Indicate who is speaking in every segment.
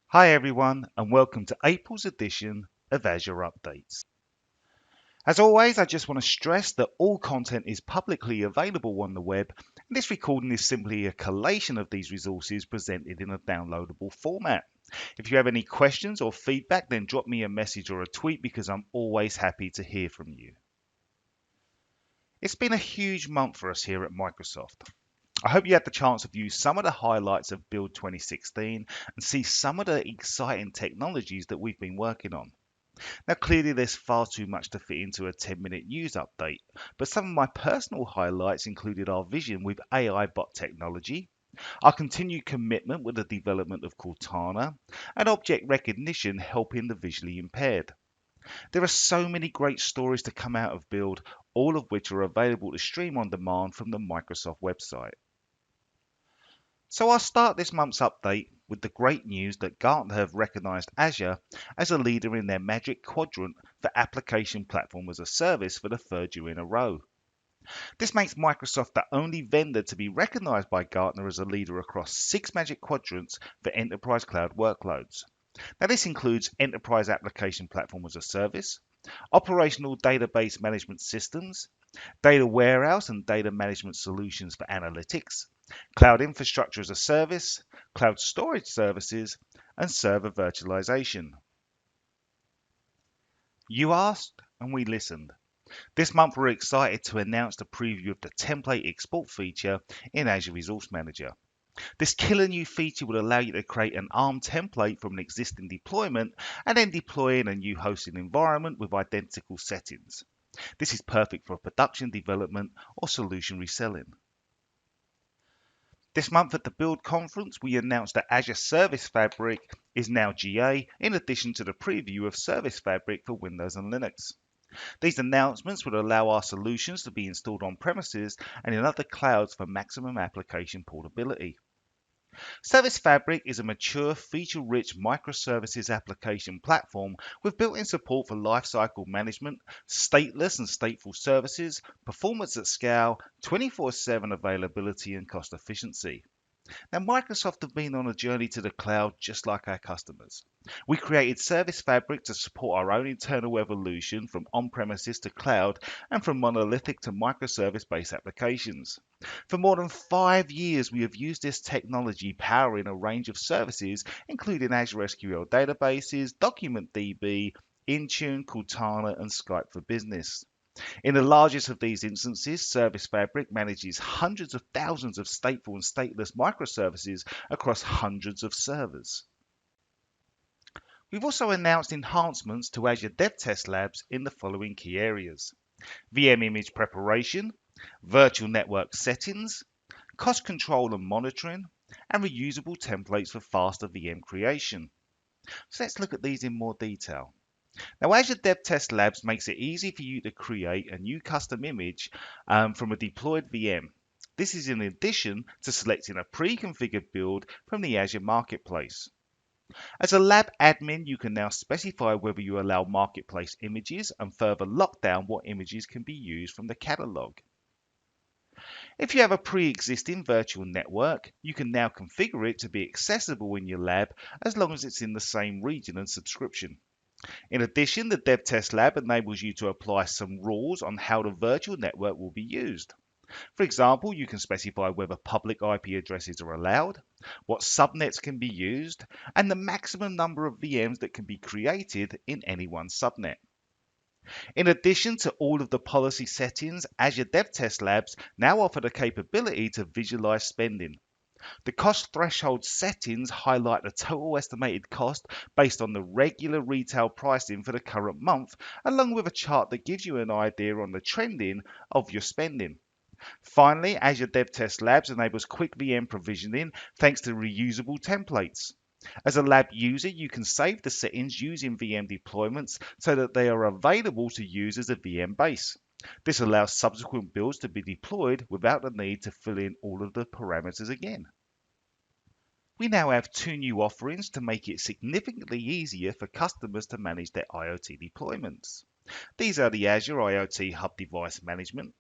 Speaker 1: Hi everyone, and welcome to April's edition of Azure Updates. As always, I just want to stress that all content is publicly available on the web, and this recording is simply a collation of these resources presented in a downloadable format. If you have any questions or feedback, then drop me a message or a tweet because I'm always happy to hear from you. It's been a huge month for us here at Microsoft. I hope you had the chance to view some of the highlights of Build 2016 and see some of the exciting technologies that we've been working on. Now, clearly, there's far too much to fit into a 10-minute news update, but some of my personal highlights included our vision with AI bot technology, our continued commitment with the development of Cortana, and object recognition helping the visually impaired. There are so many great stories to come out of Build, all of which are available to stream on demand from the Microsoft website. So I'll start this month's update with the great news that Gartner have recognized Azure as a leader in their Magic Quadrant for Application Platform as a Service for the third year in a row. This makes Microsoft the only vendor to be recognized by Gartner as a leader across 6 Magic Quadrants for enterprise cloud workloads. Now this includes Enterprise Application Platform as a Service, Operational Database Management Systems, Data Warehouse and Data Management Solutions for Analytics, Cloud Infrastructure as a Service, Cloud Storage Services, and Server Virtualization. You asked, and we listened. This month, we're excited to announce the preview of the template export feature in Azure Resource Manager. This killer new feature will allow you to create an ARM template from an existing deployment and then deploy in a new hosting environment with identical settings. This is perfect for production development or solution reselling. This month at the Build conference, we announced that Azure Service Fabric is now GA, in addition to the preview of Service Fabric for Windows and Linux. These announcements would allow our solutions to be installed on premises and in other clouds for maximum application portability. Service Fabric is a mature, feature-rich microservices application platform with built-in support for lifecycle management, stateless and stateful services, performance at scale, 24/7 availability, and cost efficiency. Now, Microsoft have been on a journey to the cloud just like our customers. We created Service Fabric to support our own internal evolution from on-premises to cloud and from monolithic to microservice-based applications. For more than 5 years, we have used this technology powering a range of services, including Azure SQL databases, DocumentDB, Intune, Cortana, and Skype for Business. In the largest of these instances, Service Fabric manages hundreds of thousands of stateful and stateless microservices across hundreds of servers. We've also announced enhancements to Azure DevTest Labs in the following key areas: VM image preparation, virtual network settings, cost control and monitoring, and reusable templates for faster VM creation. So let's look at these in more detail. Now, Azure DevTest Labs makes it easy for you to create a new custom image from a deployed VM. This is in addition to selecting a pre-configured build from the Azure Marketplace. As a lab admin, you can now specify whether you allow Marketplace images and further lock down what images can be used from the catalog. If you have a pre-existing virtual network, you can now configure it to be accessible in your lab as long as it's in the same region and subscription. In addition, the DevTest Lab enables you to apply some rules on how the virtual network will be used. For example, you can specify whether public IP addresses are allowed, what subnets can be used, and the maximum number of VMs that can be created in any one subnet. In addition to all of the policy settings, Azure DevTest Labs now offer the capability to visualize spending. The cost threshold settings highlight the total estimated cost based on the regular retail pricing for the current month, along with a chart that gives you an idea on the trending of your spending. Finally, Azure DevTest Labs enables quick VM provisioning thanks to reusable templates. As a lab user, you can save the settings using VM deployments so that they are available to use as a VM base. This allows subsequent builds to be deployed without the need to fill in all of the parameters again. We now have 2 new offerings to make it significantly easier for customers to manage their IoT deployments. These are the Azure IoT Hub Device Management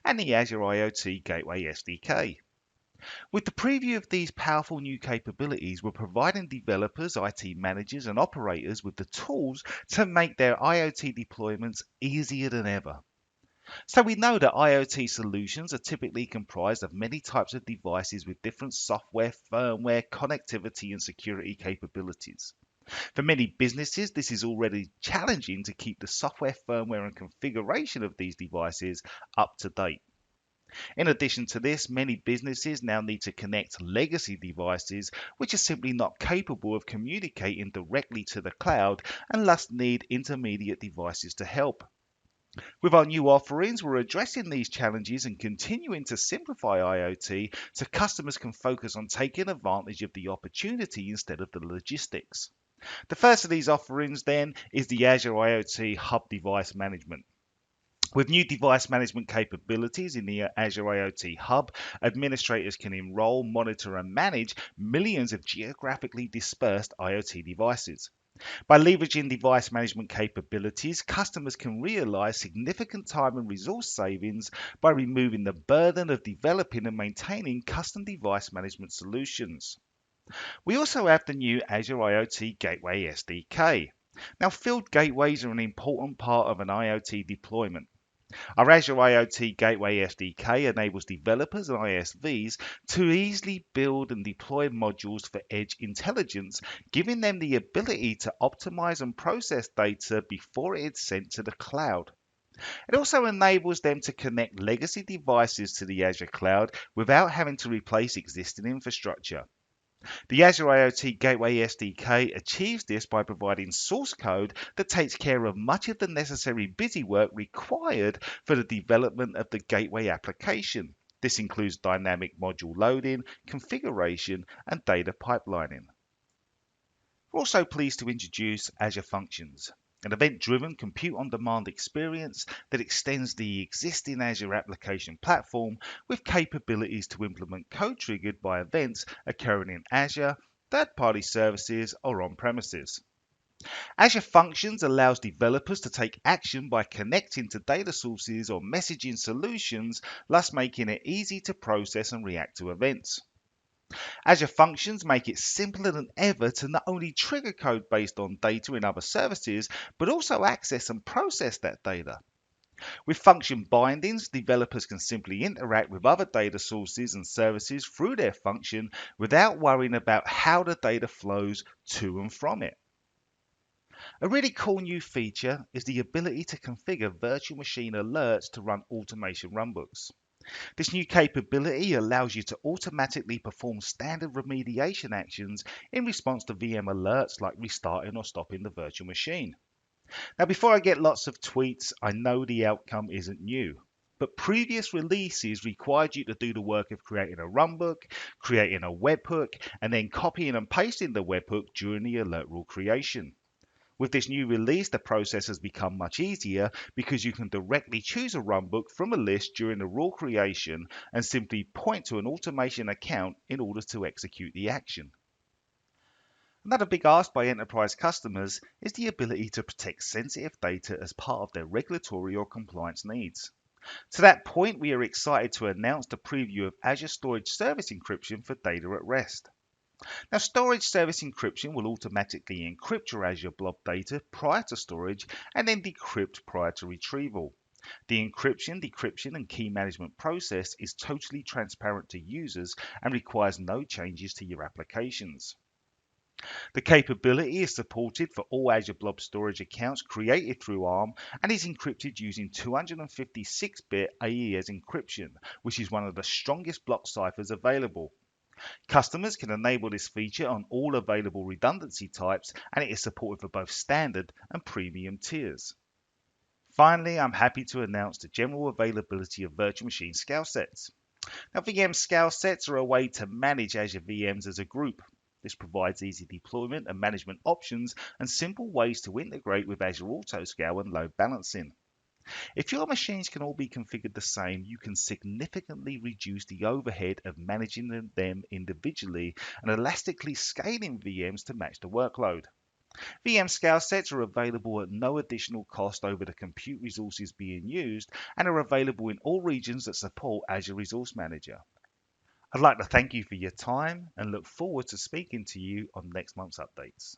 Speaker 1: and the Azure IoT Gateway SDK. With the preview of these powerful new capabilities, we're providing developers, IT managers, and operators with the tools to make their IoT deployments easier than ever. So we know that IoT solutions are typically comprised of many types of devices with different software, firmware, connectivity, and security capabilities. For many businesses, this is already challenging to keep the software, firmware, and configuration of these devices up to date. In addition to this, many businesses now need to connect legacy devices which are simply not capable of communicating directly to the cloud and thus need intermediate devices to help. With our new offerings, we're addressing these challenges and continuing to simplify IoT so customers can focus on taking advantage of the opportunity instead of the logistics. The first of these offerings then is the Azure IoT Hub Device Management. With new device management capabilities in the Azure IoT Hub, administrators can enroll, monitor, and manage millions of geographically dispersed IoT devices. By leveraging device management capabilities, customers can realize significant time and resource savings by removing the burden of developing and maintaining custom device management solutions. We also have the new Azure IoT Gateway SDK. Now, field gateways are an important part of an IoT deployment. Our Azure IoT Gateway SDK enables developers and ISVs to easily build and deploy modules for edge intelligence, giving them the ability to optimize and process data before it is sent to the cloud. It also enables them to connect legacy devices to the Azure cloud without having to replace existing infrastructure. The Azure IoT Gateway SDK achieves this by providing source code that takes care of much of the necessary busy work required for the development of the gateway application. This includes dynamic module loading, configuration, and data pipelining. We're also pleased to introduce Azure Functions, an event-driven compute-on-demand experience that extends the existing Azure application platform with capabilities to implement code triggered by events occurring in Azure, third-party services, or on-premises. Azure Functions allows developers to take action by connecting to data sources or messaging solutions, thus making it easy to process and react to events. Azure Functions make it simpler than ever to not only trigger code based on data in other services, but also access and process that data. With function bindings, developers can simply interact with other data sources and services through their function without worrying about how the data flows to and from it. A really cool new feature is the ability to configure virtual machine alerts to run automation runbooks. This new capability allows you to automatically perform standard remediation actions in response to VM alerts like restarting or stopping the virtual machine. Now, before I get lots of tweets, I know the outcome isn't new. But previous releases required you to do the work of creating a runbook, creating a webhook, and then copying and pasting the webhook during the alert rule creation. With this new release, the process has become much easier because you can directly choose a runbook from a list during the rule creation and simply point to an automation account in order to execute the action. Another big ask by enterprise customers is the ability to protect sensitive data as part of their regulatory or compliance needs. To that point, we are excited to announce the preview of Azure Storage Service Encryption for data at rest. Now, storage service encryption will automatically encrypt your Azure Blob data prior to storage and then decrypt prior to retrieval. The encryption, decryption, and key management process is totally transparent to users and requires no changes to your applications. The capability is supported for all Azure Blob storage accounts created through ARM and is encrypted using 256-bit AES encryption, which is one of the strongest block ciphers available. Customers can enable this feature on all available redundancy types, and it is supported for both standard and premium tiers. Finally, I'm happy to announce the general availability of virtual machine scale sets. Now, VM scale sets are a way to manage Azure VMs as a group. This provides easy deployment and management options and simple ways to integrate with Azure Autoscale and load balancing. If your machines can all be configured the same, you can significantly reduce the overhead of managing them individually and elastically scaling VMs to match the workload. VM scale sets are available at no additional cost over the compute resources being used and are available in all regions that support Azure Resource Manager. I'd like to thank you for your time and look forward to speaking to you on next month's updates.